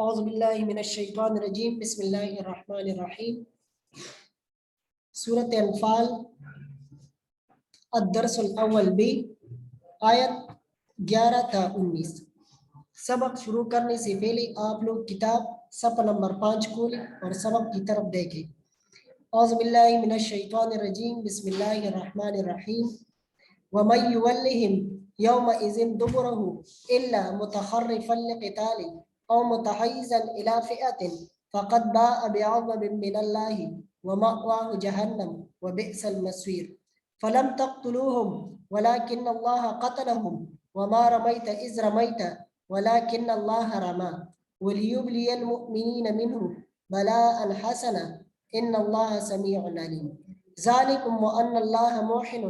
اعوذ باللہ من الشیطان الرجیم بسم اللہ الرحمن الرحیم۔ سورۃ انفال الدرس الاول بی، آیت 11 تا 19۔ سبق شروع کرنے سے پہلے آپ لوگ کتاب صفحہ نمبر 5 کھولیں اور سبق کی طرف دیکھیں۔ اعوذ باللہ من الشیطان الرجیم بسم اللہ الرحمن الرحیم۔ وَمَن يُوَلِّهِمْ يَوْمَئِذٍ دُبُرَهُ إِلَّا مُتَحَرِّفًا لِقِتَالٍ أَوْ مُتَحَيِّزًا إِلَى فِئَةٍ فَقَدْ بَاءَ بِغَضَبٍ مِّنَ اللَّهِ وَمَأْوَاهُ جَهَنَّمُ وَبِئْسَ الْمَصِيرُ فَلَمْ تَقْتُلُوهُمْ وَلَكِنَّ اللَّهَ قَتَلَهُمْ وَمَا رَمَيْتَ إِذْ رَمَيْتَ وَلَكِنَّ اللَّهَ رَمَى وَلِيُبْلِيَ الْمُؤْمِنِينَ مِنْهُ بَلَاءً حَسَنًا إِنَّ اللَّهَ سَمِيعٌ عَلِيمٌ ذَلِكُمْ وَأَنَّ اللَّهَ مُوحِنٌ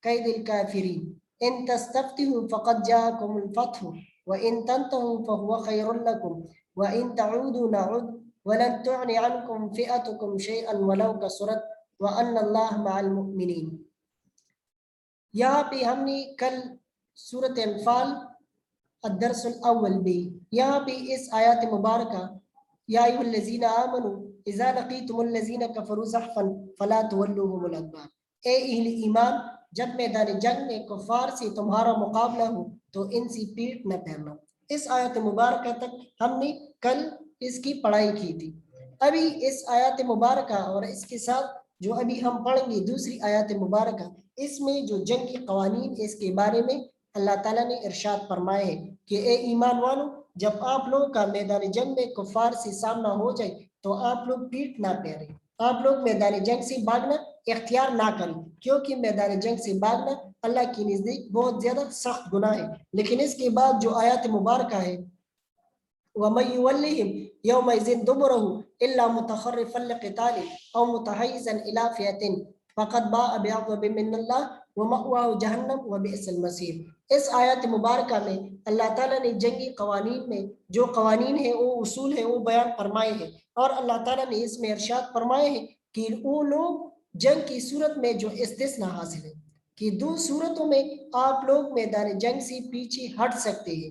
كَيْدِ الْكَافِرِينَ إن تستفتحوا فقد جاءكم الفتح وإن تنتهوا فهو خير لكم وإن تعودوا نعود ولن تغن عنكم فئتكم شيئا ولو كثرت وأن الله مع المؤمنين۔ یہاں پہ ہم نے کل سورۃ انفال الدرس الاول بھی یہاں پہ اس آیات مبارکہ یا ایھا الذین آمنوا اذا لقیتم الذین کفروا زحفا فلا تولوهم الادبار، اے اہل ایمان جب میدان جنگ میں کفار سے تمہارا مقابلہ ہو تو ان سے پیٹ نہ پھیرنا۔ اس آیت مبارکہ تک ہم نے کل اس کی پڑھائی کی تھی۔ ابھی اس آیت مبارکہ اور اس کے ساتھ جو ابھی ہم پڑھیں گے دوسری آیت مبارکہ، اس میں جو جنگ کے قوانین اس کے بارے میں اللہ تعالیٰ نے ارشاد فرمائے ہیں کہ اے ایمان والو جب آپ لوگوں کا میدان جنگ میں کفار سے سامنا ہو جائے تو آپ لوگ پیٹ نہ پھیریں، آپ لوگ میدان جنگ سے بھاگنا اختیار نہ کریں، کیونکہ میدان جنگ سے بھاگنا اللہ کی نزدیک بہت زیادہ سخت گناہ ہے۔ لیکن اس کے بعد جو آیات مبارکہ ہے وَمَن يُوَلِّهِمْ يَوْمَئِذٍ دُبُرَهُ إِلَّا مُتَحَرِّفًا لِقِتَالٍ أَوْ مُتَحَيِّزًا إِلَى فِئَةٍ فَقَدْ بَاءَ بِغَضَبٍ مِّنَ اللَّهِ وَمَأْوَاهُ جَهَنَّمُ وَبِئْسَ الْمَصِيرُ۔ اس آیات مبارکہ میں اللہ تعالیٰ نے جنگی قوانین میں جو قوانین ہیں وہ اصول ہیں وہ بیان فرمائے ہیں، اور اللہ تعالیٰ نے اس میں ارشاد فرمائے ہیں کہ وہ لوگ جنگ کی صورت میں جو استثناء حاصل ہے کہ دو صورتوں میں آپ لوگ میدان جنگ سے پیچھے ہٹ سکتے ہیں،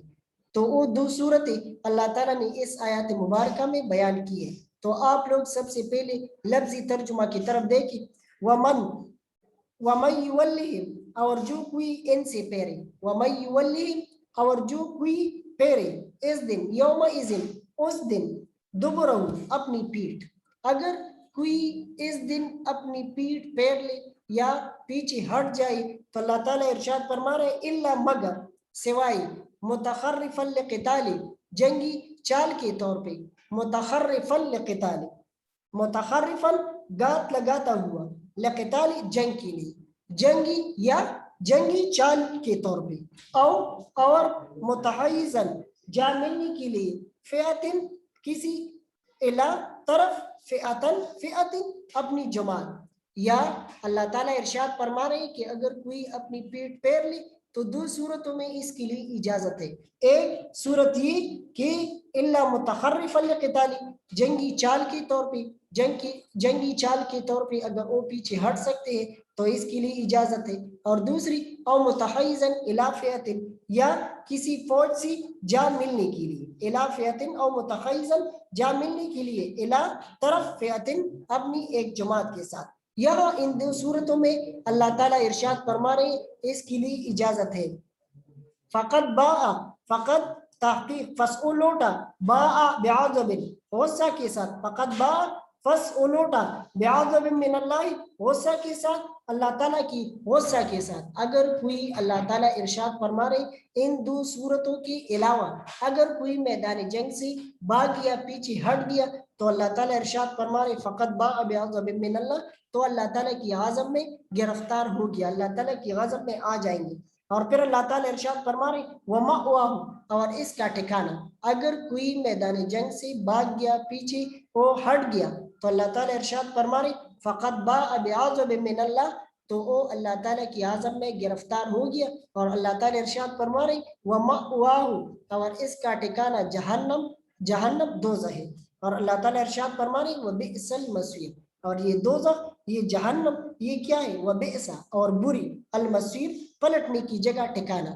تو وہ دو صورتیں اللہ تعالیٰ نے اس آیات مبارکہ میں بیان کی ہے۔ تو آپ لوگ سب سے پہلے لفظی ترجمہ کی طرف دیکھیں۔ وَمَن يُوَلِّهِمْ اور جو کوئی ان سے پہرے، وَمَن يُوَلِّهِمْ اور جو کوئی پہرے، اس دن یومئذ اس دن، دبرہ اپنی پیٹھ، اگر کوئی اس دن اپنی پیٹھ پھیر لے یا پیچھے ہٹ جائے تو اللہ تعالیٰ ارشاد فرما رہے ہیں الا مگر سوائے متخرفا لقتال جنگی چال کے طور پہ، متخرفا لقتال متخرفا گات لگاتا ہوا، لقتال جنگ کے لیے، جنگی یا جنگی چال کے طور پہ، اور متحیزا جا ملنے کے لیے، فئتن کسی الا طرف، فئتن اپنی جماعت، یا اللہ تعالیٰ ارشاد فرما رہے ہیں کہ اگر کوئی اپنی پیٹ پھیر لے تو دو صورتوں میں اس کے لیے اجازت ہے۔ ایک صورت یہ کہ الا متخرفا لقتال جنگی چال کے طور پہ، جنگی چال کے طور پہ اگر وہ پیچھے ہٹ سکتے ہیں تو اس کے لیے اجازت ہے، اور دوسری او متحیزا الی فئۃ یا کسی فوج سے جا ملنے کے لیے، الی فئۃ او متحیزا جا ملنے کے لیے، الی طرف فئۃ اپنی ایک جماعت کے ساتھ۔ یہاں ان دو صورتوں میں اللہ تعالیٰ ارشاد فرما رہے ہیں اس کے لیے اجازت ہے۔ فقط باء، فقط تحقیق، فسع لوٹا، باء بعذب غصہ کے ساتھ، فقط باء فسع لوٹا بعذب من اللہ غصہ کے ساتھ، اللہ تعالیٰ کی غصہ کے ساتھ۔ اگر کوئی اللہ تعالیٰ ارشاد فرما رہے ان دو صورتوں کے علاوہ اگر کوئی میدان جنگ سے بھاگ گیا، پیچھے ہٹ گیا تو اللہ تعالیٰ ارشاد فرما رہے فقط باء بعذب من اللہ، تو اللہ تعالیٰ کی غضب میں گرفتار ہو گیا، اللہ تعالیٰ کی غضب میں آ جائیں گے۔ اور پھر اللہ تعالیٰ ارشاد فرما رہے وَمَأْوَاهُ اور اس کا ٹھکانہ، اگر کوئی میدان جنگ سے بھاگ گیا، پیچھے وہ ہٹ گیا تو اللہ تعالیٰ ارشاد فرما رہے فقط باء بعذب من اللہ، تو وہ اللہ تعالیٰ کی غضب میں گرفتار ہو گیا۔ اور اللہ تعالیٰ ارشاد فرما رہے وَمَأْوَاهُ اور اس کا ٹھکانہ جہنم دوزخ ہے۔ اور اللہ تعالیٰ ارشاد فرما رہے وَبِئْسَ الْمَصِيرُ اور یہ دوزخ، یہ جہنم، یہ کیا ہے؟ وَبِئْسَ اور بری، المصیر پلٹنے کی جگہ ٹھکانہ،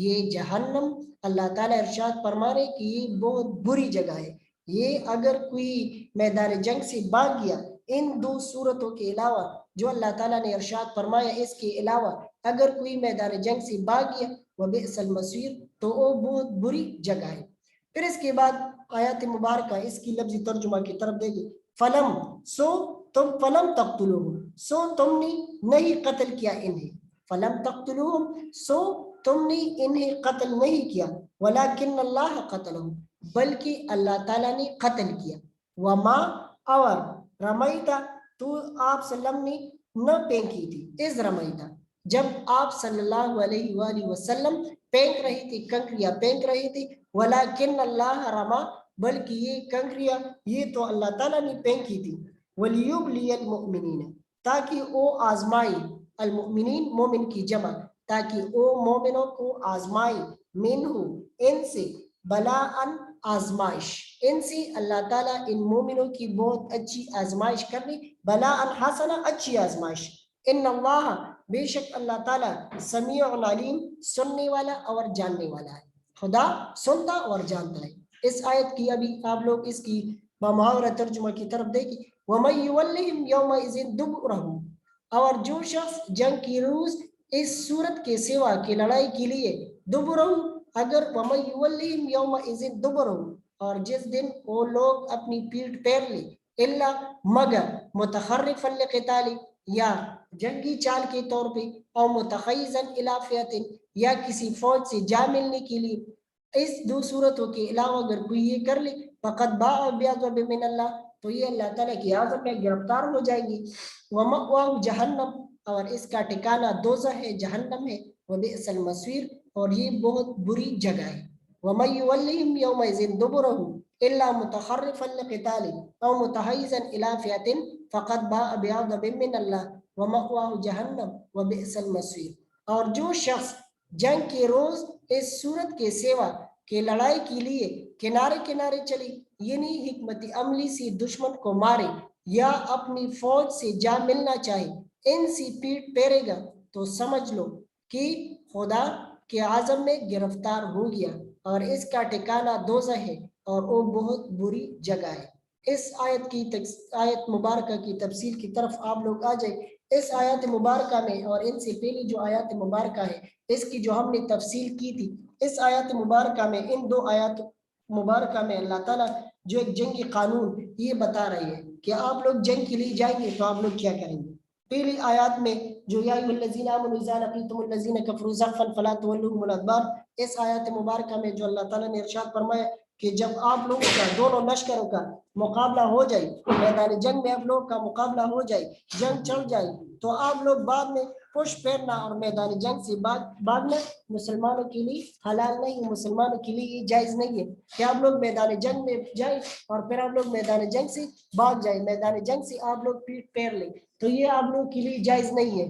یہ جہنم اللہ تعالیٰ ارشاد فرما رہے کہ یہ بہت بری جگہ ہے، یہ اگر کوئی میدان جنگ سے بھاگ گیا ان دو صورتوں کے علاوہ جو اللہ تعالیٰ نے ارشاد فرمایا، اس کے علاوہ اگر کوئی میدان جنگ سے بھاگ گیا وبئس المصیر، تو وہ بہت بری جگہ ہے۔ پھر اس کے بعد آیات مبارکہ اس کی لفظی ترجمہ کی طرف دیکھیں، فلم سو تم فلم تقتلوہم، سو تم نے نہیں قتل کیا انہیں، فلم تقتلوہم سو تم نے انہیں قتل نہیں کیا، ولیکن اللہ قتلہم بلکہ اللہ تعالیٰ نے قتل کیا، وما اور رمیتا تو آپ صلی اللہ علیہ وسلم نے نہ پھینکی تھی، از رمیتا جب آپ صلی اللہ علیہ وآلہ وسلم پھینک رہی تھی، کنکریاں پھینک رہی تھی، ولیکن اللہ رما بلکہ یہ کنکریاں یہ تو اللہ تعالیٰ نے پھینکی تھی، ولیبلی المؤمنین تاکہ وہ آزمائی، المؤمنین مومن کی جمع، تاکہ وہ مومنوں کو آزمائی، منہو ان سے، بلاءً آزمائش، ان سے اللہ تعالیٰ ان مومنوں کی بہت اچھی آزمائش کرنی، بلاءً حسنہ اچھی آزمائش، ان اللہ بے شک اللہ تعالیٰ سمیع علیم سننے والا اور جاننے والا ہے، خدا سنتا اور جانتا ہے۔ اس آیت کی ابھی آپ لوگ اس کی بمحاورہ ترجمہ کی طرف دیکھیں، وَمَن يُوَلِّهِمْ يَوْمَئِذٍ دُبُرَهُ اور جو شخص جنگ کی روز اس صورت کے سوا کی لڑائی کے لیے دبرہو اگر وَمَن يُوَلِّهِمْ يَوْمَئِذٍ دُبُرَهُ اور جس دن وہ لوگ اپنی پیٹھ پھیر لیں، الا مگر متخرفا لقتال یا جنگی چال کے طور پہ، او متخیزا الی فئۃ یا کسی فوج سے جا ملنے کے لیے، اس دو صورتوں کے علاوہ اگر کوئی یہ کر لے، فقد باء بغضب من اللہ تو یہ اللہ تعالیٰ کی غضب میں گرفتار ہو جائیں گی، ومأواہ جہنم اور اس کا ٹھکانہ دوزخ ہے، جہنم ہے، وبئس المصیر اور یہ بہت بری جگہ ہے۔ وَمَن يُوَلِّهِمْ يَوْمَئِذٍ دُبُرَهُ إِلَّا مُتَخَرِّفًا لِقِتَالٍ أَوْ مُتَحَيِّزًا إِلَى فِئَةٍ فَقَدْ بَاءَ بِغَضَبٍ مِّنَ اللَّهِ وَمَأْوَاهُ جَهَنَّمُ وَبِئْسَ الْمَصِيرُ اور جو شخص جنگ کے روز اس صورت کے سوا کہ لڑائی کے لیے کنارے کنارے چلی، یعنی حکمت عملی سے دشمن کو مارے یا اپنی فوج سے جا ملنا چاہے، ان سے پیٹ پھیرے گا تو سمجھ لو کہ خدا کے عزم میں گرفتار ہو گیا اور اس کا ٹھکانہ دوزخ ہے اور وہ بہت بری جگہ ہے۔ اس آیت مبارکہ کی تفصیل کی طرف آپ لوگ آ جائیں۔ اس آیات مبارکہ میں اور ان سے پہلی جو آیات مبارکہ ہے اس کی جو ہم نے تفصیل کی تھی، اس آیات مبارکہ میں ان دو آیات مبارکہ میں اللہ تعالیٰ جو ایک جنگی قانون یہ بتا رہی ہے کہ آپ لوگ جنگ کے لیے جائیں گے تو آپ لوگ کیا کریں گے۔ پہلی آیات میں جو یا ایھا الذین آمنوا اذا لقیتم الذین کفروا زحفا فلا تولوهم الادبار، اس آیات مبارکہ میں جو اللہ تعالیٰ نے ارشاد فرمایا کہ جب آپ لوگوں کا دونوں لشکروں کا مقابلہ ہو جائے، میدان جنگ میں آپ لوگوں کا مقابلہ ہو جائے، جنگ چل جائے، تو آپ لوگ بعد میں پشت پھیرنا اور میدان جنگ سے بھاگنا مسلمانوں کے لیے حلال نہیں، مسلمانوں کے لیے یہ جائز نہیں ہے کہ آپ لوگ میدان جنگ میں جائیں اور پھر آپ لوگ میدان جنگ سے بھاگ جائیں، میدان جنگ سے آپ لوگ پیٹ پھیر لیں، تو یہ آپ لوگ کے لیے جائز نہیں ہے۔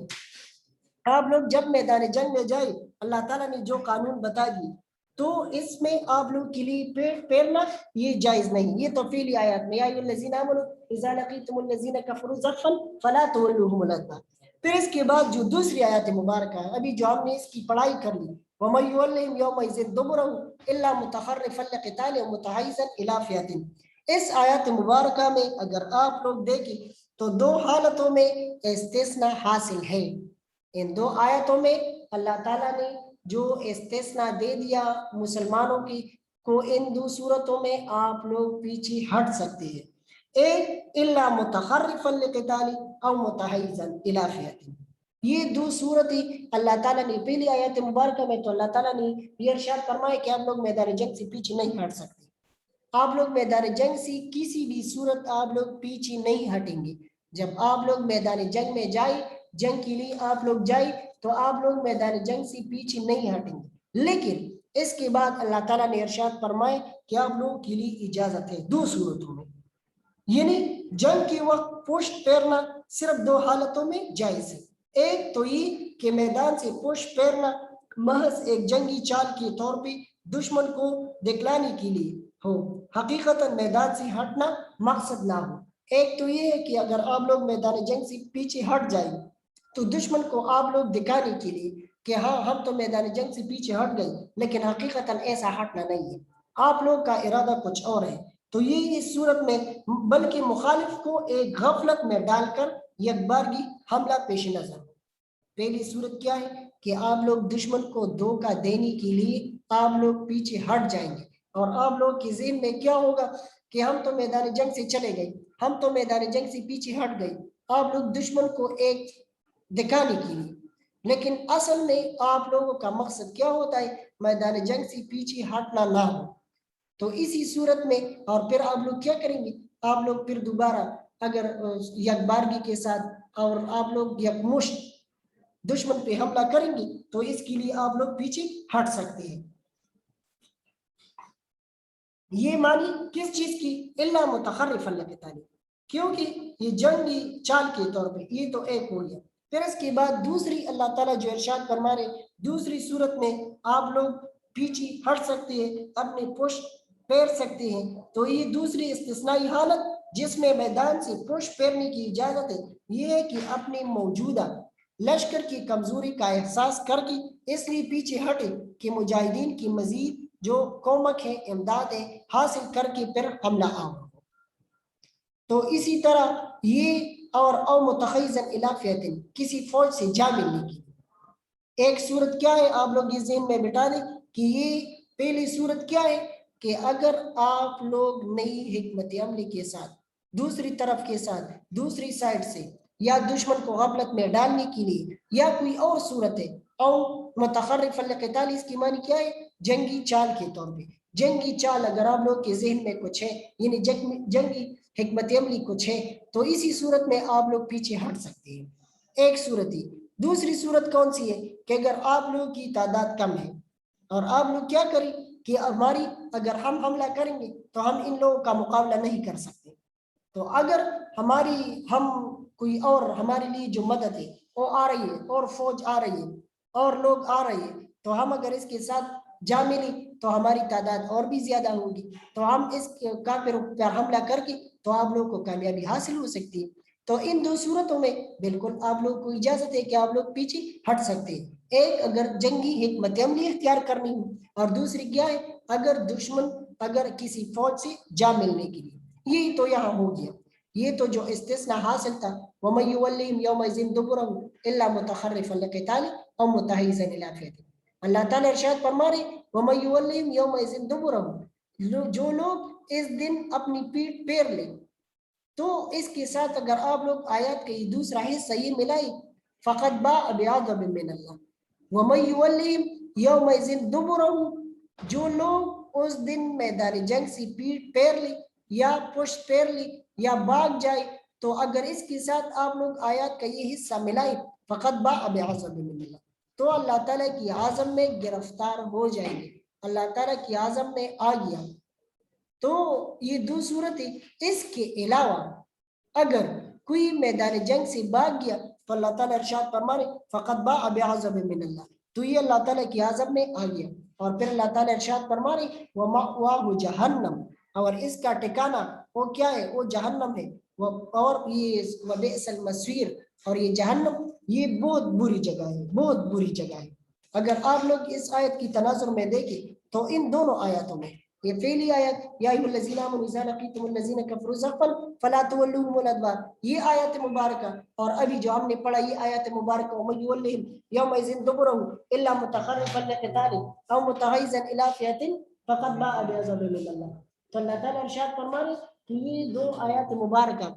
آپ لوگ جب میدان جنگ میں جائیں، اللہ تعالیٰ نے جو قانون بتا دی تو اس میں آپ لوگ کے لیے پیٹ پھیرنا یہ جائز نہیں۔ یہ تو پہلی آیات میں یا ایھا الذین آمنوا اذا لقیتم الذین کفروا زحفا فلا تولوهم الادبار۔ پھر اس کے بعد جو دوسری آیات مبارکہ ہے ابھی جو ہم نے اس کی پڑھائی کر لی، وَمَن يُوَلِّهِمْ يَوْمَئِذٍ دُبُرَهُ إِلَّا مُتَخَرِّفًا لِقِتَالٍ أَوْ مُتَحَيِّزًا إِلَى فِئَةٍ۔ اس آیات مبارکہ میں اگر آپ لوگ دیکھیں تو دو حالتوں میں استثناء حاصل ہے۔ ان دو آیتوں میں اللہ تعالیٰ نے جو استثناء دے دیا مسلمانوں کی کو، ان دو صورتوں میں آپ لوگ پیچھے ہٹ سکتے ہیں۔ ایک الا متخرفا لقتال او متحیزا الی فئۃ، یہ دو صورتیں اللہ تعالیٰ نے پہلی آیت مبارکہ میں تو اللہ تعالیٰ نے یہ ارشاد فرمایا کہ آپ لوگ میدان جنگ سے پیچھے نہیں ہٹ سکتے، آپ لوگ میدان جنگ سے کسی بھی صورت آپ لوگ پیچھے نہیں ہٹیں گے۔ جب آپ لوگ میدان جنگ میں جائیں، جنگ کے لیے آپ لوگ جائیں تو آپ لوگ میدان جنگ سے پیچھے نہیں ہٹیں گے، لیکن اس کے بعد اللہ تعالیٰ نے ارشاد فرمائے کہ آپ لوگوں کے لیے اجازت ہے دو صورتوں میں، یعنی جنگ کے وقت پشت پھیرنا صرف دو حالتوں میں جائز ہے۔ ایک تو یہ کہ میدان سے پشت پھیرنا محض ایک جنگی چال کے طور پہ دشمن کو دکھلانے کے لیے ہو، حقیقتاً میدان سے ہٹنا مقصد نہ ہو۔ ایک تو یہ ہے کہ اگر آپ لوگ میدان جنگ سے پیچھے ہٹ جائیں تو دشمن کو آپ لوگ دکھانے کے لیے کہ ہاں ہم تو میدان جنگ سے پیچھے ہٹ گئے، لیکن حقیقتاً ایسا ہٹنا نہیں ہے، آپ لوگ کا ارادہ کچھ اور ہے، تو یہ اس صورت میں بلکہ مخالف کو ایک غفلت میں ڈال کر یکبارگی حملہ پیش نظر. پہلی صورت کیا ہے کہ آپ لوگ دشمن کو دھوکہ دینے کے لیے آپ لوگ پیچھے ہٹ جائیں گے اور آپ لوگ کے ذہن میں کیا ہوگا کہ ہم تو میدان جنگ سے چلے گئے, ہم تو میدان جنگ سے پیچھے ہٹ گئے, آپ لوگ دشمن کو ایک دکھانے کے لیے. لیکن اصل میں آپ لوگوں کا مقصد کیا ہوتا ہے؟ میدان جنگ سے پیچھے ہٹنا نہ ہو. تو اسی صورت میں اور پھر آپ لوگ کیا کریں گے؟ آپ لوگ پھر دوبارہ اگر یکبارگی کے ساتھ اور آپ لوگ یکمشت دشمن پہ حملہ کریں گے تو اس کے لیے آپ لوگ پیچھے ہٹ سکتے ہیں. یہ معنی کس چیز کی؟ الا متخرفا لقتال, کیونکہ یہ جنگی چال کے طور پہ یہ تو ایک ہو گیا. پھر اس کے بعد دوسری اللہ تعالیٰ جو ارشاد فرما رہے دوسری صورت میں آپ لوگ پیچھے ہٹ سکتے ہیں, اپنے پشت پھیر سکتے ہیں. تو یہ دوسری استثنائی حالت جس میں میدان سے پشت پھیرنے کی اجازت ہے یہ ہے کہ اپنے موجودہ لشکر کی کمزوری کا احساس کر کے اس لیے پیچھے ہٹے کہ مجاہدین کی مزید جو کومک ہے, امداد ہے, حاصل کر کے پھر حملہ آؤ. تو اسی طرح یہ اور او متخیزن الی فئۃ, کسی فوج سے جا ملنے کی ایک صورت کیا ہے آپ لوگ یہ ذہن میں بٹھا دیں کہ یہ پہلی صورت کیا ہے کہ اگر آپ لوگ نئی حکمت عملی کے ساتھ دوسری طرف کے ساتھ دوسری سائڈ سے یا دشمن کو غفلت میں ڈالنے کے لیے یا کوئی اور صورت ہے او متخرف لقتال, اس کی معنی کیا ہے؟ جنگی چال کے طور پہ. جنگی چال اگر آپ لوگ کے ذہن میں کچھ ہے یعنی جنگی حکمت عملی کچھ ہے تو اسی صورت میں آپ لوگ پیچھے ہٹ سکتے ہیں. ایک صورت ہی. دوسری صورت کون سی ہے کہ اگر آپ لوگوں کی تعداد کم ہے اور آپ لوگ کیا کریں کہ ہماری اگر ہم حملہ کریں گے تو ہم ان لوگوں کا مقابلہ نہیں کر سکتے. تو اگر ہم کوئی اور ہمارے لیے جو مدد ہے وہ آ رہی ہے اور فوج آ رہی ہے اور لوگ آ رہے ہیں تو ہم اگر اس کے ساتھ جا ملیں تو ہماری تعداد اور بھی زیادہ ہوگی, تو ہم اس کافر پر حملہ کر کے تو آپ لوگوں کو کامیابی حاصل ہو سکتی ہے. تو ان دو صورتوں میں بالکل آپ لوگ کو اجازت ہے کہ آپ لوگ پیچھے ہٹ سکتے ہیں. ایک اگر جنگی حکمت عملی اختیار کرنی ہو اور دوسری کیا ہے اگر دشمن اگر کسی فوج سے جا ملنے کے لیے. یہ تو یہاں ہو گیا, یہ تو جو استثناء حاصل تھا وَمَن يُوَلِّهِمْ يَوْمَئِذٍ دُبُرَهُ إِلَّا مُتَحَرِّفًا لِقِتَالٍ أَوْ مُتَحَيِّزًا إِلَىٰ فِئَةٍ. اللہ تعالیٰ ارشاد فرما رہے وَمَن يُوَلِّهِمْ يَوْمَئِذٍ دُبُرَهُ, جو لوگ اس دن اپنی پیٹھ پھیر لیں. تو اس کے ساتھ اگر آپ لوگ آیات کا یہ دوسرا حصہ یہ ملائی فَقَدْ بَاءَ بِغَضَبٍ مِّنَ اللَّهِ وَمَن يُوَلِّهِمْ يَوْمَئِذٍ دُبُرَهُ, جو لوگ اس دن میدان جنگ سے پیٹھ پھیر لیں یا پشت پھیر لی یا بھاگ جائے تو اگر اس کے ساتھ آپ لوگ آیات کا یہ حصہ ملائے فقط باء بعذاب من اللہ, تو اللہ تعالیٰ کی عزم میں گرفتار ہو جائیں گے, اللہ تعالیٰ کی عزم میں آ گیا. تو یہ دو صورتیں. اس کے علاوہ اگر کوئی میدان جنگ سے بھاگ گیا تو اللہ تعالیٰ ارشاد فرمائے فقط باء بعذاب من اللہ, تو یہ اللہ تعالیٰ کی عزم میں آ گیا. اور پھر اللہ تعالیٰ ارشاد فرمائے وَمَأْوَاهُ جَهَنَّمُ, اور اس کا ٹھکانہ وہ کیا ہے؟ وہ جہنم ہے. اور یہ وَبِئْسَ الْمَصِيرُ, اور یہ جہنم یہ بہت بری جگہ ہے, بہت بری جگہ ہے. اگر آپ لوگ اس آیت کی تناظر میں دیکھیں تو ان دونوں آیاتوں میں یہ پہلی آیت یا ایھا الذین آمنوا اذا لقیتم الذین کفروا زحفا فلا تولوهم الادبار, یہ آیت مبارکہ, اور ابھی جو ہم نے پڑھا یہ آیت مبارکہ ومن یولہم یومئذ دبرہ الا متخرفا لقتال او متحیزا الی فئۃ فقد باء بغضب من اللہ. تو اللہ تعالیٰ ارشاد فرما رہے کہ یہ دو آیات مبارکہ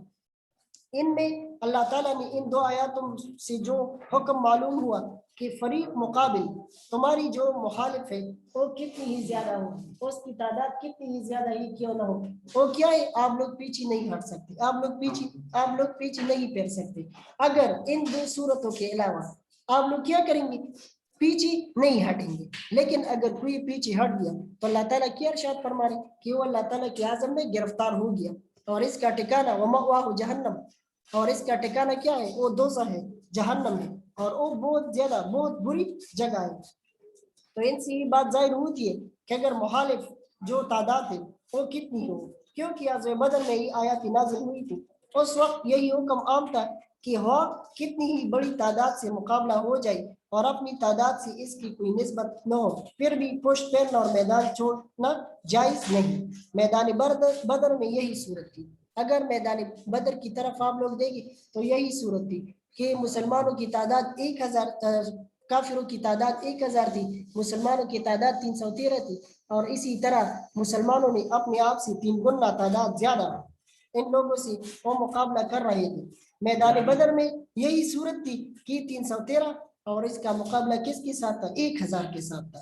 ان میں اللہ تعالیٰ نے ان دو آیاتوں سے جو حکم معلوم ہوا کہ فریق مقابل تمہاری جو مخالف ہے وہ کتنی ہی زیادہ ہو, اس کی تعداد کتنی ہی زیادہ ہی کیوں نہ ہو, وہ کیا ہے آپ لوگ پیچھے نہیں ہٹ سکتے, آپ لوگ پیچھے نہیں پھیر سکتے. اگر ان دو صورتوں کے علاوہ آپ لوگ کیا کریں گے؟ پیچھے نہیں ہٹیں گے. لیکن اگر کوئی پیچھے ہٹ گیا تو اللہ تعالیٰ کی ارشاد فرما رہے کہ وہ اللہ تعالیٰ کے عزم میں گرفتار ہو گیا, اور اس کا ٹھکانہ وَمَأْوَاهُ جَهَنَّمُ, اور اس کا ٹھکانہ کیا ہے؟ وہ دوزخ ہے, جہنم ہے, اور وہ بہت زیادہ بہت بری جگہ ہے. تو ان سے یہ بات ظاہر ہوتی ہے کہ اگر مخالف جو تعداد ہے وہ کتنی ہو, کیونکہ غزوہ بدر میں یہ آیات نازل ہوئی تھی اس وقت یہی حکم عام تھا کہ ہو کتنی ہی بڑی تعداد سے مقابلہ ہو جائے اور اپنی تعداد سے اس کی کوئی نسبت نہ ہو، پھر بھی پشت پھیرنا اور میدان چھوڑنا جائز نہیں۔ میدان بدر میں یہی صورت تھی۔ اگر میدان بدر کی طرف آپ لوگ دیکھیں تو یہی صورت تھی کہ مسلمانوں کی تعداد 1000، کافروں کی تعداد 1000 تھی، مسلمانوں کی تعداد 313 تھی، اور اسی طرح مسلمانوں نے اپنے آپ سے 3 گنا تعداد زیادہ ان لوگوں سے وہ مقابلہ کر رہے تھے۔ میدان بدر میں یہی صورت تھی کہ 313، اور اس کا مقابلہ کس کے ساتھ تھا؟ 1000 کے ساتھ تھا،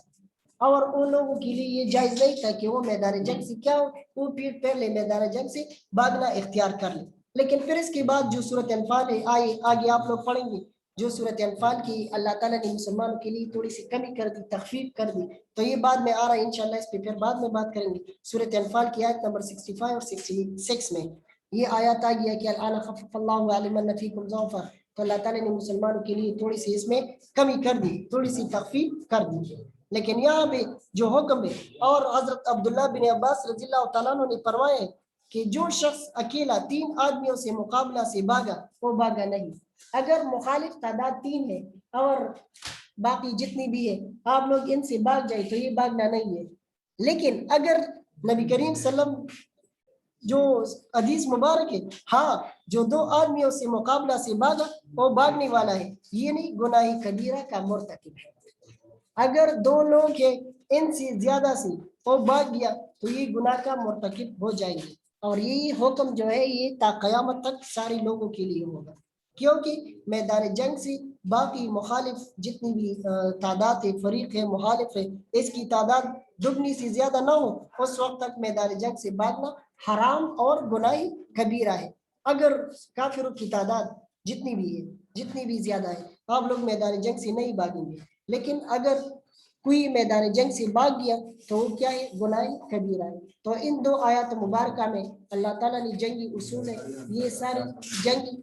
اور ان لوگوں کے لیے یہ جائز نہیں تھا کہ وہ میدان جنگ سے کیا وہ پیٹ پھیر لے، میدان جنگ سے بھاگنا اختیار کر لے۔ لیکن پھر اس کے بعد جو صورت انفال ہے آگے آپ لوگ پڑھیں گے، جو صورت انفال کی اللہ تعالیٰ نے مسلمانوں کے لیے تھوڑی سی کمی کر دی، تخفیف کر دی، تو یہ بعد میں آ رہا ہے انشاءاللہ، اس پہ پھر بعد میں بات کریں گے۔ صورت انفال کی آیت نمبر 65 اور 66 میں یہ آیات آ گیا کہ الان خفف اللہ علم ان فیکم ضعفا، تو اللہ تعالیٰ نے مسلمانوں کے لیے تھوڑی سی اس میں کمی کر دی، تھوڑی سی تخفیف کر دی۔ لیکن یہاں پہ جو حکم ہے، اور حضرت عبداللہ بن عباس رضی اللہ تعالیٰ عنہ نے فرمایا ہے کہ جو شخص اکیلا 3 آدمیوں سے مقابلہ سے بھاگا وہ بھاگا نہیں۔ اگر مخالف تعداد 3 ہے اور باقی جتنی بھی ہے آپ لوگ ان سے بھاگ جائے تو یہ بھاگنا نہیں ہے۔ لیکن اگر نبی کریم صلی اللہ علیہ وسلم جو حدیث مبارک ہے، ہاں جو 2 آدمیوں سے مقابلہ سے بھاگا وہ بھاگنے والا ہے، یہ نہیں گناہ کبیرہ کا مرتکب ہے۔ اگر 2 لوگ ہیں ان سے زیادہ سے وہ بھاگ گیا تو یہ گناہ کا مرتکب ہو جائیں گے، اور یہ حکم جو ہے یہ تا قیامت تک سارے لوگوں کے لیے ہوگا، کیونکہ میدان جنگ سے باقی مخالف جتنی بھی تعداد ہے، فریق ہے، مخالف ہے، اس کی تعداد دگنی سے زیادہ نہ ہو، اس وقت تک میدان جنگ سے بھاگنا حرام اور گناہ کبیرہ ہے۔ اگر کافروں کی تعداد جتنی بھی ہے، جتنی بھی زیادہ ہے، آپ لوگ میدان جنگ سے نہیں بھاگیں گے، لیکن اگر کوئی میدان جنگ سے بھاگ گیا تو وہ کیا ہے؟ گناہ کبیرہ ہے۔ تو ان 2 آیات مبارکہ میں اللہ تعالیٰ نے جنگی اصول ہے، یہ ساری جنگی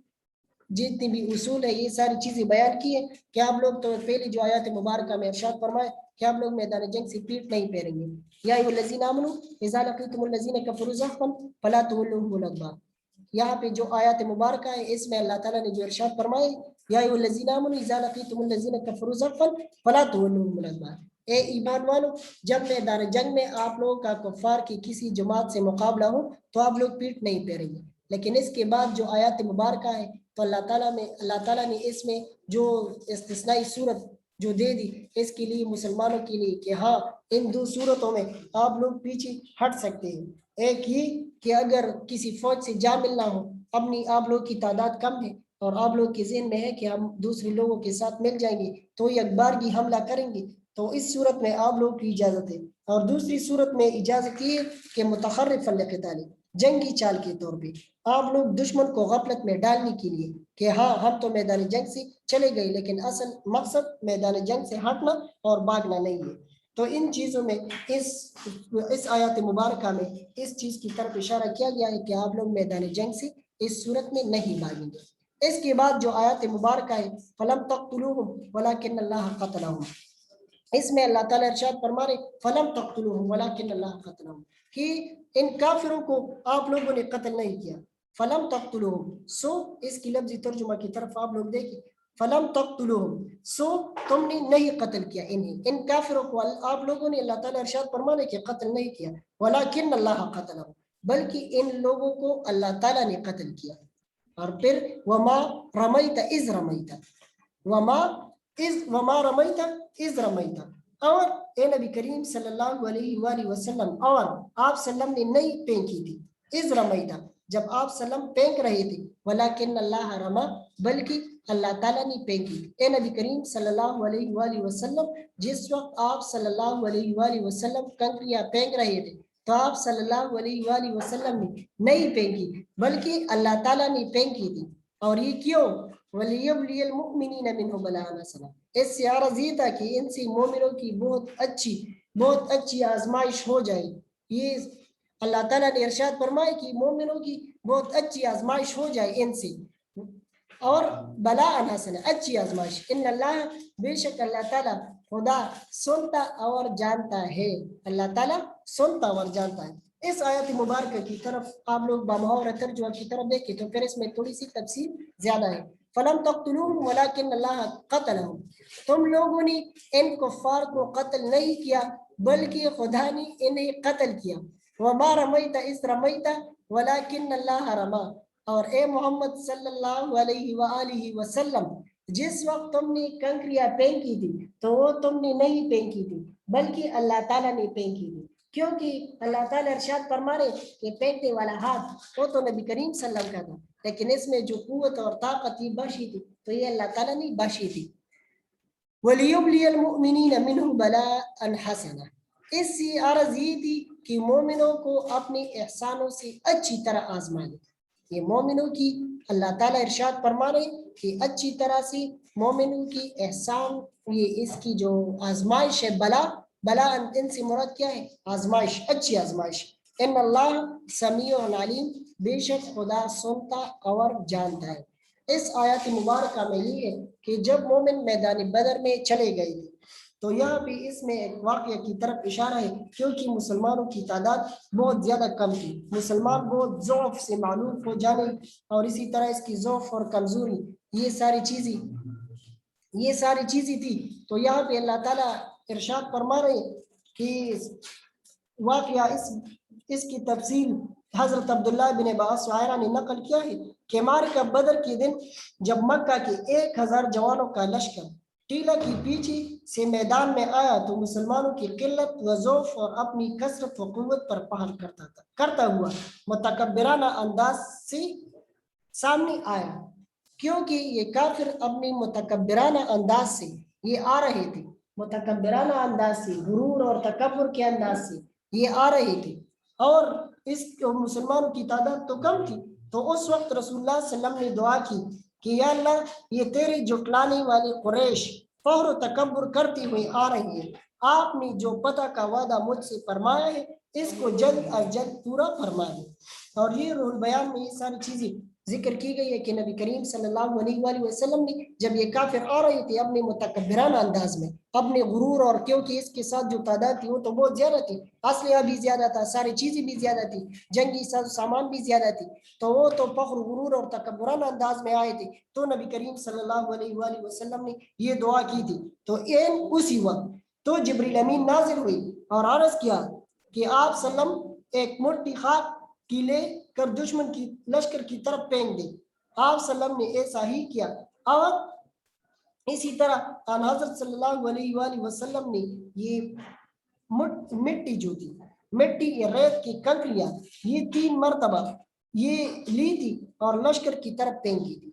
جتنی بھی اصول ہے یہ ساری چیزیں بیان کی ہیں کہ آپ لوگ تو پہلی جو آیات مبارکہ میں ارشاد فرمائے کہ آپ لوگ میدان جنگ سے پیٹ نہیں پھیریں گے۔ یا ایھا الذین آمنوا اذا لقیتم الذین کفروا زحفا فلا تولوهم الادبار، یہاں پہ جو آیات مبارکہ ہے اس میں اللہ تعالیٰ نے جو ارشاد فرمائے یا ایھا الذین آمنوا اذا لقیتم الذین کفروا زحفا فلا تولوهم الادبار، اے ایمان والو جب میدان جنگ میں آپ لوگوں کا کفار کی کسی جماعت سے مقابلہ ہو تو آپ لوگ پیٹ نہیں پھیریں گے۔ لیکن اس کے بعد جو آیات مبارکہ ہے تو اللہ تعالیٰ نے اس میں جو استثنائی صورت جو دے دی اس کے لیے مسلمانوں کے لیے کہ ہاں ان 2 صورتوں میں آپ لوگ پیچھے ہٹ سکتے ہیں۔ ایک یہ کہ اگر کسی فوج سے جا ملنا ہو، اپنی آپ لوگ کی تعداد کم ہے اور آپ لوگ کے ذہن میں ہے کہ ہم دوسرے لوگوں کے ساتھ مل جائیں گے تو یک بارگی حملہ کریں گے، تو اس صورت میں آپ لوگ کی اجازت ہے۔ اور دوسری صورت میں اجازت یہ کہ متخرف لقتال، جنگی چال کے طور پہ آپ لوگ دشمن کو غفلت میں ڈالنے کے لیے کہ ہاں ہم تو میدان جنگ سے چلے گئے لیکن اصل مقصد میدان جنگ سے ہٹنا اور بھاگنا نہیں ہے۔ تو ان چیزوں میں اس آیات مبارکہ میں اس چیز کی طرف اشارہ کیا گیا ہے کہ آپ لوگ میدان جنگ سے اس صورت میں نہیں بھاگیں گے۔ اس کے بعد جو آیات مبارکہ ہے فلم تقتلوهم ولکن اللہ قتلهم، اس میں اللہ تعالیٰ ارشاد فرما رہے فلم تقتلوهم ولکن اللہ قتلهم، کہ ان کافروں کو آپ لوگوں نے قتل نہیں کیا۔ فلم تقتلوهم، سو اس کی لفظی ترجمہ کی طرف آپ لوگ دیکھیں، فلم تقتلوهم، سو تم نے نہیں قتل کیا انہیں، ان کافروں کو آپ لوگوں نے اللہ تعالیٰ ارشاد فرما رہے کہ قتل نہیں کیا، ولکن اللہ قتلهم، بلکہ ان لوگوں کو اللہ تعالیٰ نے قتل کیا۔ اور پھر وما رمیت اذ رمیت، وما رمیت اذ رمیت، اور اے نبی کریم صلی اللہ علیہ وآلہ وسلم اور آپ سلم نے نہیں پھینکی تھی، اذ رمیت جب آپ سلم پھینک رہے تھے، ولیکن اللہ رما بلکہ اللہ تعالیٰ نے پھینکی تھی۔ اے نبی کریم صلی اللہ علیہ وآلہ وسلم جس وقت آپ صلی اللہ علیہ وآلہ وسلم کنکریاں پھینک رہے تھے تو آپ صلی اللہ علیہ وآلہ وسلم نے نہیں پھینکی بلکہ اللہ تعالیٰ نے پھینکی تھی۔ اور یہ کیوں؟ وَلِيَبْلِيَ الْمُؤْمِنِينَ مِنْهُ بَلَاءً حَسَنًا، اس سے عرض یہ تھا کہ ان سے مومنوں کی بہت اچھی آزمائش ہو جائے۔ یہ اللہ تعالیٰ نے ارشاد فرمائے کہ مومنوں کی بہت اچھی آزمائش ہو جائے ان سے، اور بلاء حسنا اچھی آزمائش، ان اللہ بے شک اللہ تعالیٰ خدا سنتا اور جانتا ہے، اللہ تعالیٰ سنتا اور جانتا ہے۔ اس آیت مبارکہ کی طرف آپ لوگ بامحور ترجمہ کی طرف دیکھیں تو پھر اس میں تھوڑی سی تفصیل زیادہ ہے۔ فلم تقتلوهم ولكن اللہ قتلهم، تم لوگوں نے ان کفار کو قتل نہیں کیا بلکہ خدا نے انہیں قتل کیا، وما رمیت اذ رمیت ولكن اللہ رما، اور اے محمد صلی اللہ علیہ وآلہ وسلم جس وقت تم نے کنکریاں پھینکی تھی تو وہ تم نے نہیں پھینکی تھی بلکہ اللہ تعالیٰ نے پھینکی تھی، کیونکہ اللہ تعالیٰ ارشاد فرما رہے کہ پھینکنے والا ہاتھ وہ تو نبی کریم صلی اللہ علیہ وسلم کا تھا، لیکن اس میں جو قوت اور طاقت تھی بخشی تھی تو یہ اللہ تعالیٰ نے بخشی تھی۔ وَلِيُبْلِيَ الْمُؤْمِنِينَ مِنْهُ بَلَاءً حَسَنًا، اس سے عرض یہ تھی کہ مومنوں کو اپنے احسانوں سے اچھی طرح آزما لے، یہ مومنوں کی اللہ تعالیٰ ارشاد فرما رہے کہ اچھی طرح سے مومنوں کی احسان، یہ اس کی جو آزمائش ہے بلا ان سے مراد کیا ہے؟ آزمائش، اچھی آزمائش۔ ان اللہ سمیع علیم، بے شک خدا سنتا اور جانتا ہے۔ اس آیت مبارکہ میں یہ ہے کہ جب مومن میدان بدر میں چلے گئے تھے تو یہاں بھی اس میں ایک واقعہ کی طرف اشارہ ہے، کیونکہ مسلمانوں کی تعداد بہت زیادہ کم تھی، مسلمان بہت ضعف سے معلوم ہو جانے اور اسی طرح اس کی ضعف اور کمزوری یہ ساری چیزیں تھی، تو یہاں پہ اللہ تعالیٰ ارشاد فرما رہے کہ واقعہ اس کی تفصیل حضرت عبداللہ بن عباس نے نقل کیا ہے کہ معرکہ بدر کے دن جب مکہ کے 1000 جوانوں کا لشکر ٹیلہ کی پیچھے سے میدان میں آیا تو مسلمانوں کی قلت و ضعف اور اپنی کثرت و قوت پر پہل کرتا ہوا متکبرانہ انداز سے سامنے آیا، کیونکہ یہ کافر اپنی متکبرانہ انداز سے یہ آ رہے تھے، متکبرانہ انداز سے، غرور اور تکبر کے انداز سے یہ آ رہے تھے، اور اس مسلمانوں کی تعداد تو کم تھی، تو اس وقت رسول اللہ صلی اللہ علیہ وسلم نے دعا کی کہ یا اللہ یہ تیرے جھٹلانے والے قریش فخر و تکبر کرتے ہوئے آ رہی ہے، آپ نے جو پتہ کا وعدہ مجھ سے فرمایا ہے اس کو جلد از جلد پورا فرما دے۔ اور یہ روح البیان میں یہ ساری چیزیں ذکر کی گئی ہے کہ نبی کریم صلی اللہ علیہ وآلہ وسلم نے جب یہ کافر آ رہے تھے اپنے متکبرانہ انداز میں، اپنے غرور، اور کیونکہ اس کے ساتھ جو تعداد تھی وہ تو بہت زیادہ تھی، اسلحہ بھی زیادہ تھا، ساری چیزیں بھی زیادہ تھی، جنگی سامان بھی زیادہ تھی، تو وہ تو فخر، غرور اور تکبرانہ انداز میں آئے تھے، تو نبی کریم صلی اللہ علیہ وآلہ وسلم نے یہ دعا کی تھی، تو اسی وقت تو جبریل امین نازل ہوئی اور عرض کیا کہ آپ صلی اللہ علیہ وسلم ایک مٹھی خاک کی لے کر دشمن کی لشکر کی طرف پھینک دے، آپ صلی اللہ علیہ وسلم نے ایسا ہی کیا، اور اسی طرح حضرت صلی اللہ علیہ وآلہ وسلم نے یہ مٹی جو تھی، مٹی یا ریت کی کنکریاں یہ 3 مرتبہ یہ لی تھی اور لشکر کی طرف پھینکی تھی۔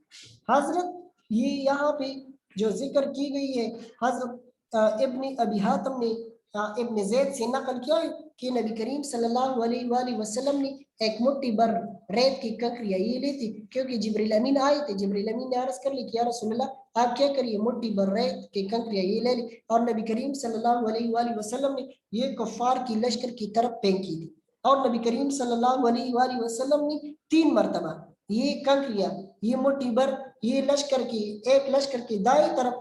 حضرت یہ یہاں پہ جو ذکر کی گئی ہے حضرت ابن ابی حاتم نے ابن زید سے نقل کیا ہے کہ نبی کریم صلی اللہ علیہ وآلہ وسلم نے ایک مٹھی بر ریت کی کنکریاں یہ لی تھی، کیونکہ جبریل امین آئے تھے، جبریل امین نے عرض کر لی کہ یا رسول اللہ آپ کیا کریے، مٹھی بر ریت کی کنکریاں یہ لے لی، اور نبی کریم صلی اللہ علیہ وآلہ وسلم نے یہ کفار کی لشکر کی طرف پھینکی تھی، اور نبی کریم صلی اللہ علیہ وآلہ وسلم نے 3 مرتبہ یہ کنکریاں یہ مٹھی بر یہ لشکر کی، ایک لشکر کی دائیں طرف،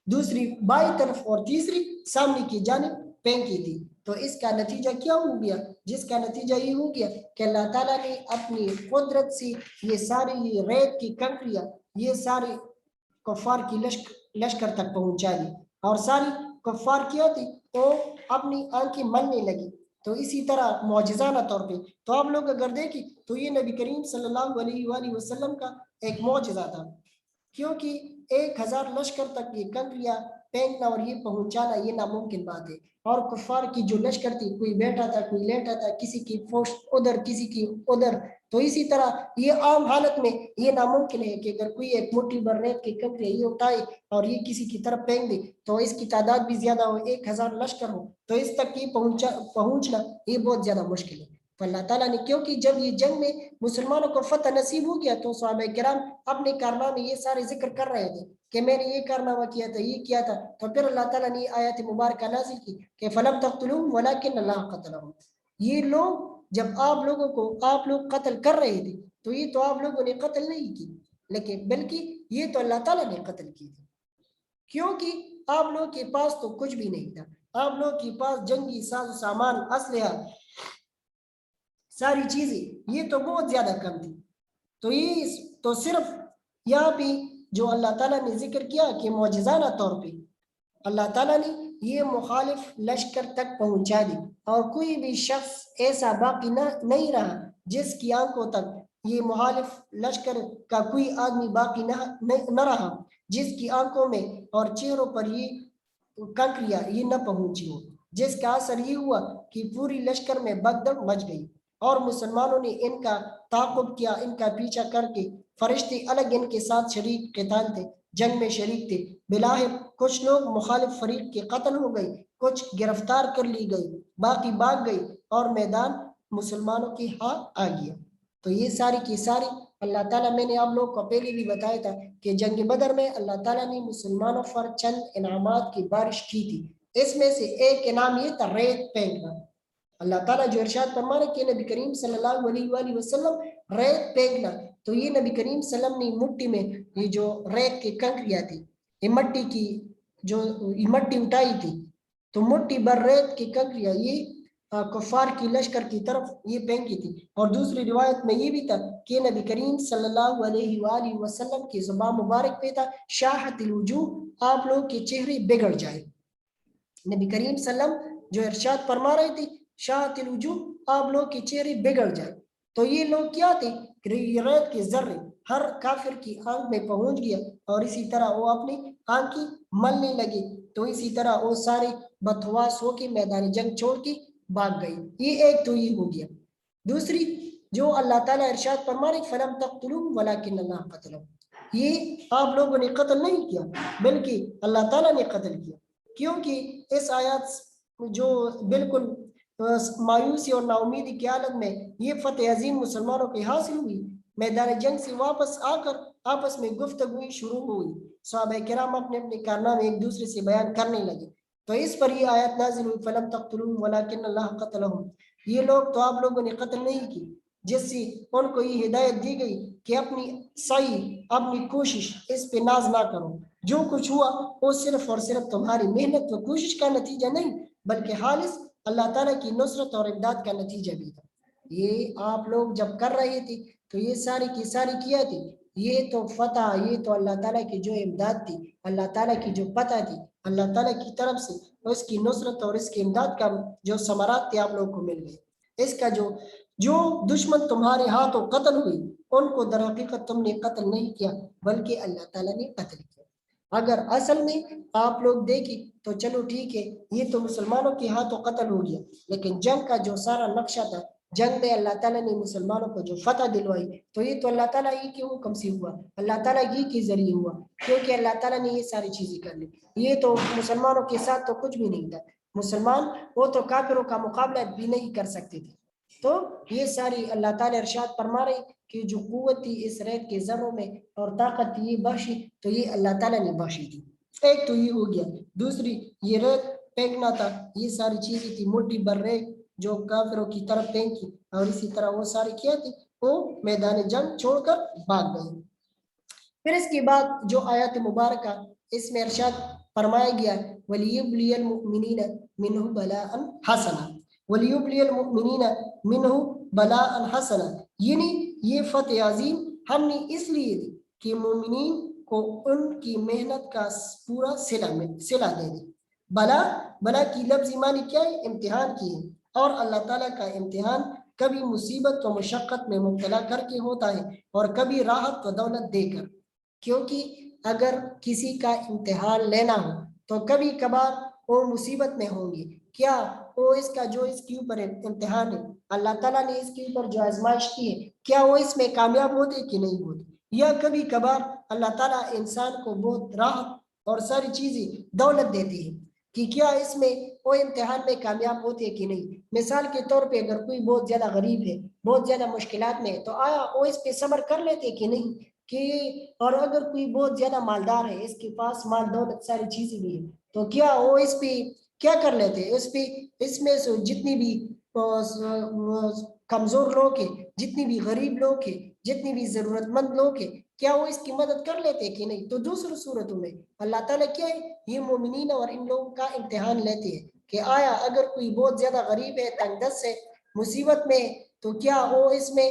دوسری بائیں طرف اور تیسری سامنے کی جانب پھینکی تھی، تو اس کا نتیجہ کیا ہو گیا؟ جس کا نتیجہ یہ ہو گیا کہ اللہ تعالیٰ نے اپنی قدرت سے یہ ساری یہ ریت کی کنکریاں یہ سارے کفار کی لشکر تک پہنچا دی، اور ساری کفار کیا تھی وہ اپنی آنکھیں ملنے لگی، تو اسی طرح معجزانہ طور پہ تو آپ لوگ اگر دیکھیں تو یہ نبی کریم صلی اللہ علیہ وآلہ وسلم کا ایک معجزہ تھا، کیونکہ 1000 لشکر تک یہ کنکریاں پھینکنا اور یہ پہنچانا یہ ناممکن بات ہے، اور کفار کی جو لشکر تھی کوئی بیٹھا تھا کوئی لیٹا تھا، کسی کی فوج ادھر کسی کی ادھر، تو اسی طرح یہ عام حالت میں یہ ناممکن ہے کہ اگر کوئی ایک مٹھی بر ریت کی کنکریاں یہ اٹھائے اور یہ کسی کی طرف پھینک دے تو اس کی تعداد بھی زیادہ ہو، 1000 لشکر ہو تو اس تک یہ پہنچنا یہ بہت زیادہ مشکل ہے، تو اللہ تعالیٰ نے کیونکہ جب یہ جنگ میں مسلمانوں کو فتح نصیب ہو گیا تو صحابہ کرام اپنے کارنامے یہ سارے ذکر کر رہے تھے کہ میں نے یہ کارنامہ کیا تھا یہ کیا تھا، تو پھر اللہ تعالیٰ نے آیات مبارکہ نازل کی کہ فلم تقتلوهم ولكن اللہ قتلهم، یہ لوگ جب آپ لوگوں کو آپ لوگ قتل کر رہے تھے تو یہ تو آپ لوگوں نے قتل نہیں کی، لیکن بلکہ یہ تو اللہ تعالیٰ نے قتل کی تھی، کیونکہ آپ لوگ کے پاس تو کچھ بھی نہیں تھا، آپ لوگ کے پاس جنگی ساز و سامان اسلحہ ساری چیزیں یہ تو بہت زیادہ کم تھی، تو یہ تو صرف یہاں پہ جو اللہ تعالیٰ نے ذکر کیا کہ معجزانہ طور پہ اللہ تعالیٰ نے یہ مخالف لشکر تک پہنچا دی، اور کوئی بھی شخص ایسا باقی نہیں رہا جس کی آنکھوں تک یہ مخالف لشکر کا کوئی آدمی باقی نہ رہا جس کی آنکھوں میں اور چہروں پر یہ کنکریاں یہ نہ پہنچی ہو، جس کا اثر یہ ہوا کہ پوری لشکر میں بگدڑ مچ گئی، اور مسلمانوں نے ان کا تعاقب کیا، ان کا پیچھا کر کے فرشتے الگ ان کے ساتھ شریک قتال تھے، جنگ میں شریک تھے۔ بلاہر کچھ لوگ مخالف فریق کے قتل ہو گئے، کچھ گرفتار کر لی گئی، باقی بھاگ گئی، اور میدان مسلمانوں کے ہاتھ آ گیا۔ تو یہ ساری کی ساری اللہ تعالیٰ، میں نے آپ لوگوں کو پہلے بھی بتایا تھا کہ جنگ بدر میں اللہ تعالیٰ نے مسلمانوں پر چند انعامات کی بارش کی تھی۔ اس میں سے ایک انعام یہ تھا ریت پھینکنا۔ اللہ تعالیٰ جو ارشاد فرما رہے کہ نبی کریم صلی اللہ علیہ وآلہ وسلم ریت پھینکنا، تو یہ نبی کریم صلی اللہ علیہ وسلم نے مٹی میں یہ جو ریت کی کنکریاں تھی، یہ مٹی کی جو مٹی اٹھائی تھی، تو مٹی بر ریت کی کنکریاں یہ کفار کی لشکر کی طرف یہ پھینکی تھی۔ اور دوسری روایت میں یہ بھی تھا کہ نبی کریم صلی اللہ علیہ وآلہ وسلم کی زبان مبارک پہ تھا شاہت الوجوہ، آپ لوگ کے چہرے بگڑ جائے۔ نبی کریم صلی اللہ علیہ وسلم جو ارشاد فرما رہے تھے شاہت الوجوہ، آپ لوگ کے چہرے بگڑ جائے۔ تو یہ لوگ کیا تھے کہ ریت کے ذرے ہر کافر کی آنکھ میں پہنچ گیا، اور اسی طرح وہ اپنی آنکھیں ملنے لگے، تو اسی طرح وہ سارے بتواس ہو کے میدان جنگ چھوڑ کے بھاگ گئی۔ یہ ایک تو یہ ہو گیا۔ دوسری جو اللہ تعالیٰ ارشاد فرما رہے فلم تقتلوهم ولکن اللہ قتلهم، یہ آپ لوگوں نے قتل نہیں کیا بلکہ اللہ تعالیٰ نے قتل کیا، کیونکہ اس آیات جو بالکل مایوسی اور ناامیدی کی حالت میں یہ فتح عظیم مسلمانوں کی حاصل ہوئی، میدان جنگ سے واپس آ کر آپس میں گفتگو شروع ہوئی، صحابہ کرام اپنے اپنے کارنامے ایک دوسرے سے بیان کرنے لگے، تو اس پر یہ آیت نازل ہوئی فلم تقتلوهم ولکن اللہ قتلهم، یہ لوگ تو آپ لوگوں نے قتل نہیں کی، جس سے ان کو یہ ہدایت دی گئی کہ اپنی سعی، اپنی کوشش اس پہ ناز نہ کرو، جو کچھ ہوا وہ صرف اور صرف تمہاری محنت و کوشش کا نتیجہ نہیں بلکہ خالص اللہ تعالیٰ کی نصرت اور امداد کا نتیجہ بھی تھا۔ یہ آپ لوگ جب کر رہے تھے تو یہ ساری کی ساری کیا تھی، یہ تو فتح، یہ تو اللہ تعالیٰ کی جو امداد تھی، اللہ تعالیٰ کی جو فتح تھی، اللہ تعالیٰ کی طرف سے اس کی نصرت اور اس کی امداد کا جو ثمرات تھے آپ لوگ کو مل گئے۔ اس کا جو دشمن تمہارے ہاتھوں قتل ہوئی ان کو در حقیقت تم نے قتل نہیں کیا بلکہ اللہ تعالیٰ نے قتل کیا۔ اگر اصل میں آپ لوگ دیکھیں تو چلو ٹھیک ہے، یہ تو مسلمانوں کے ہاتھوں قتل ہو گیا، لیکن جنگ کا جو سارا نقشہ تھا، جنگ میں اللہ تعالیٰ نے مسلمانوں کو جو فتح دلوائی، تو یہ تو اللہ تعالیٰ ہی کے حکم سے ہوا، اللہ تعالیٰ ہی کے ذریعے ہوا، کیونکہ اللہ تعالیٰ نے یہ ساری چیزیں کر لی۔ یہ تو مسلمانوں کے ساتھ تو کچھ بھی نہیں تھا، مسلمان وہ تو کافروں کا مقابلہ بھی نہیں کر سکتے تھے۔ تو یہ ساری اللہ تعالیٰ ارشاد فرما رہے کہ جو قوت تھی اس ریت کے ذروں میں اور طاقت تھی یہ بخشی، تو یہ اللہ تعالیٰ نے بخشی تھی۔ ایک تو یہ ہو گیا، دوسری یہ ریت پھینکنا تھا، یہ ساری چیزیں تھی مٹی بر ریت جو کافروں کی طرف پھینکی، اور اسی طرح وہ ساری کیا تھی، وہ میدان جنگ چھوڑ کر بھاگ گئے۔ پھر اس کے بعد جو آیات مبارکہ اس میں ارشاد فرمایا گیا وَلِيُبْلِيَ الْمُؤْمِنِينَ مِنْهُ بَلَاءً حَسَنًا، وَلِيُبْلِيَ الْمُؤْمِنِينَ مِنْهُ بَلَاءً حَسَنًا، یعنی یہ فتح عظیم ہم نے اس لیے دی کہ مومنین کو ان کی محنت کا پورا صلہ دے دے۔ بلا کی لفظ معنی کیا ہے؟ امتحان کی ہے، اور اللہ تعالیٰ کا امتحان کبھی مصیبت و مشقت میں مبتلا کر کے ہوتا ہے اور کبھی راحت و دولت دے کر، کیونکہ اگر کسی کا امتحان لینا ہو تو کبھی کبھار وہ مصیبت میں ہوں گے، کیا وہ اس کا جو اس کے اوپر امتحان ہے، اللہ تعالیٰ نے اس کے اوپر جو آزمائش کی ہے، کیا وہ اس میں کامیاب ہوتے کہ نہیں ہوتے، یا کبھی کبھار اللہ تعالیٰ انسان کو بہت راحت اور ساری چیزیں دولت دیتی ہے کہ کیا اس میں وہ امتحان میں کامیاب ہوتے کہ نہیں۔ مثال کے طور پہ اگر کوئی بہت زیادہ غریب ہے، بہت زیادہ مشکلات میں ہے، تو آیا وہ اس پہ صبر کر لیتے کہ نہیں کہ، اور اگر کوئی بہت زیادہ مالدار ہے، اس کے پاس مال دولت ساری چیزیں بھی ہیں، تو کیا وہ اس پہ کیا کر لیتے، اس میں سے جتنی بھی کمزور لوگ ہیں، جتنی بھی غریب لوگ ہیں، جتنی بھی ضرورت مند لوگ ہیں، کیا وہ اس کی مدد کر لیتے کہ نہیں۔ تو دوسری صورتوں میں اللہ تعالیٰ کیا ہے، یہ مومنین اور ان لوگوں کا امتحان لیتے ہیں کہ آیا اگر کوئی بہت زیادہ غریب ہے، تنگ دست ہے، مصیبت میں ہے، تو کیا وہ اس میں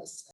والسلام.